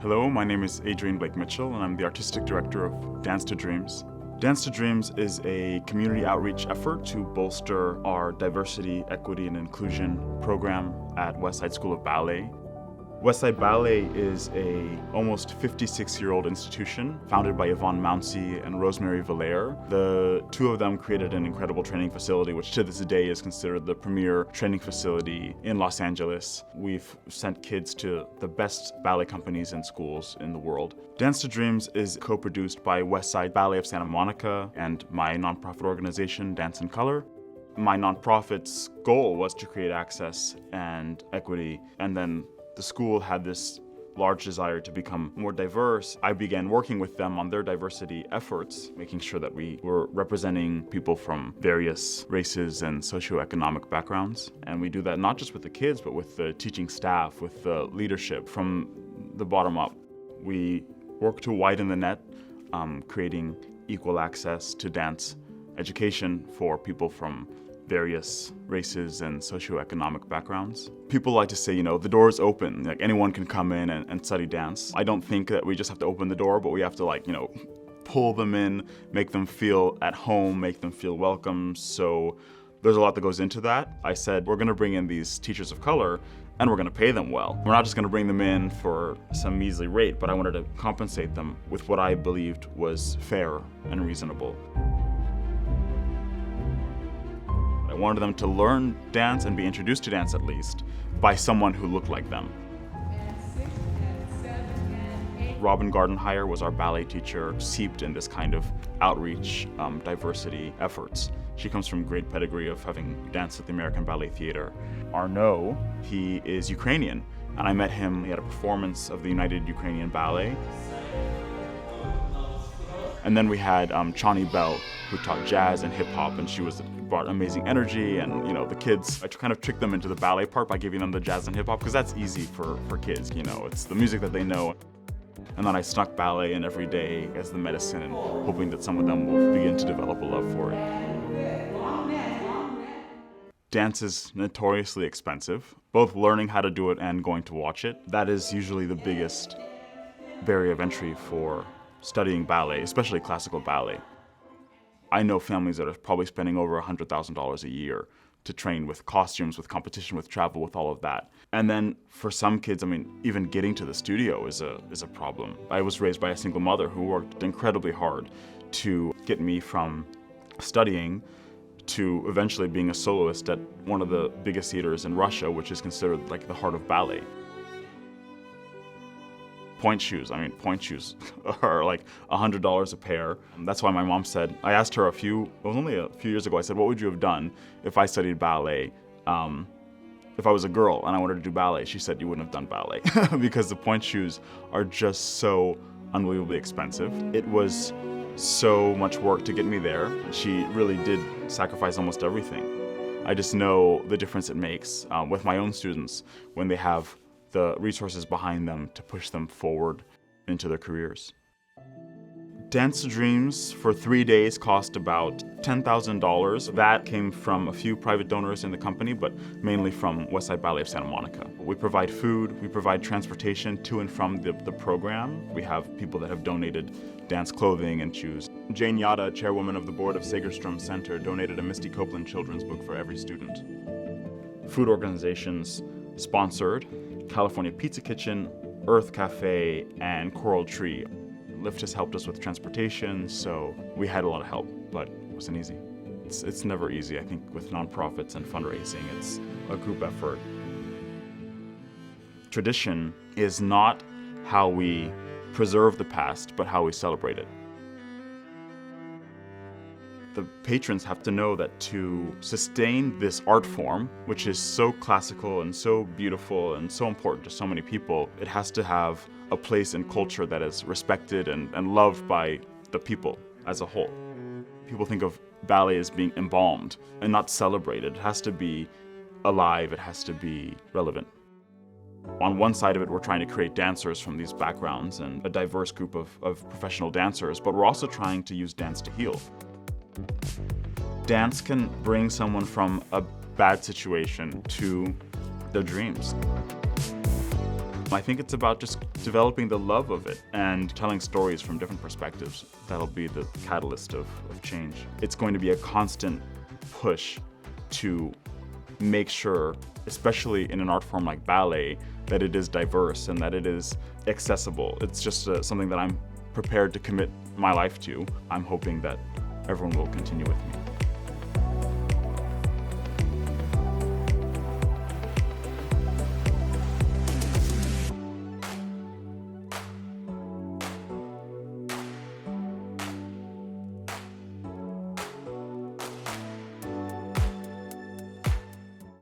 Hello, my name is Adrian Blake Mitchell, and I'm the Artistic Director of Dance to Dreams. Dance to Dreams is a community outreach effort to bolster our diversity, equity, and inclusion program at Westside School of Ballet. Westside Ballet is a almost 56-year-old institution founded by Yvonne Mounsey and Rosemary Valère. The two of them created an incredible training facility, which to this day is considered the premier training facility in Los Angeles. We've sent kids to the best ballet companies and schools in the world. Dance to Dreams is co-produced by Westside Ballet of Santa Monica and my nonprofit organization, Dance in Color. My nonprofit's goal was to create access and equity, and then the school had this large desire to become more diverse. I began working with them on their diversity efforts, making sure that we were representing people from various races and socioeconomic backgrounds. And we do that not just with the kids, but with the teaching staff, with the leadership from the bottom up. We work to widen the net, creating equal access to dance education for people from various races and socioeconomic backgrounds. People like to say, the door is open, like anyone can come in and study dance. I don't think that we just have to open the door, but we have to pull them in, make them feel at home, make them feel welcome. So there's a lot that goes into that. I said, we're gonna bring in these teachers of color and we're gonna pay them well. We're not just gonna bring them in for some measly rate, but I wanted to compensate them with what I believed was fair and reasonable. I wanted them to learn dance and be introduced to dance at least by someone who looked like them. Robin Gardenhire was our ballet teacher, steeped in this kind of outreach, diversity efforts. She comes from great pedigree of having danced at the American Ballet Theater. Arnaud, he is Ukrainian, and I met him, he had a performance of the United Ukrainian Ballet. And then we had Chani Bell, who taught jazz and hip hop, and she brought amazing energy. And the kids, I kind of tricked them into the ballet part by giving them the jazz and hip hop, because that's easy for kids. It's the music that they know. And then I snuck ballet in every day as the medicine, and hoping that some of them will begin to develop a love for it. Dance is notoriously expensive, both learning how to do it and going to watch it. That is usually the biggest barrier of entry for studying ballet, especially classical ballet. I know families that are probably spending over $100,000 a year to train with costumes, with competition, with travel, with all of that. And then for some kids, even getting to the studio is a problem. I was raised by a single mother who worked incredibly hard to get me from studying to eventually being a soloist at one of the biggest theaters in Russia, which is considered like the heart of ballet. Point shoes are like $100 a pair. That's why my mom said, I asked her it was only a few years ago, I said, what would you have done if I studied ballet? If I was a girl and I wanted to do ballet? She said, you wouldn't have done ballet because the point shoes are just so unbelievably expensive. It was so much work to get me there. She really did sacrifice almost everything. I just know the difference it makes with my own students when they have the resources behind them to push them forward into their careers. Dance to Dreams for 3 days cost about $10,000. That came from a few private donors in the company, but mainly from Westside Ballet of Santa Monica. We provide food, we provide transportation to and from the program. We have people that have donated dance clothing and shoes. Jane Yada, chairwoman of the board of Segerstrom Center, donated a Misty Copeland children's book for every student. Food organizations sponsored California Pizza Kitchen, Earth Cafe, and Coral Tree. Lyft has helped us with transportation, so we had a lot of help, but it wasn't easy. It's never easy, I think, with nonprofits and fundraising. It's a group effort. Tradition is not how we preserve the past, but how we celebrate it. The patrons have to know that to sustain this art form, which is so classical and so beautiful and so important to so many people, it has to have a place in culture that is respected and loved by the people as a whole. People think of ballet as being embalmed and not celebrated. It has to be alive, it has to be relevant. On one side of it, we're trying to create dancers from these backgrounds and a diverse group of professional dancers, but we're also trying to use dance to heal. Dance can bring someone from a bad situation to their dreams. I think it's about just developing the love of it and telling stories from different perspectives. That'll be the catalyst of change. It's going to be a constant push to make sure, especially in an art form like ballet, that it is diverse and that it is accessible. It's just something that I'm prepared to commit my life to. I'm hoping that everyone will continue with me.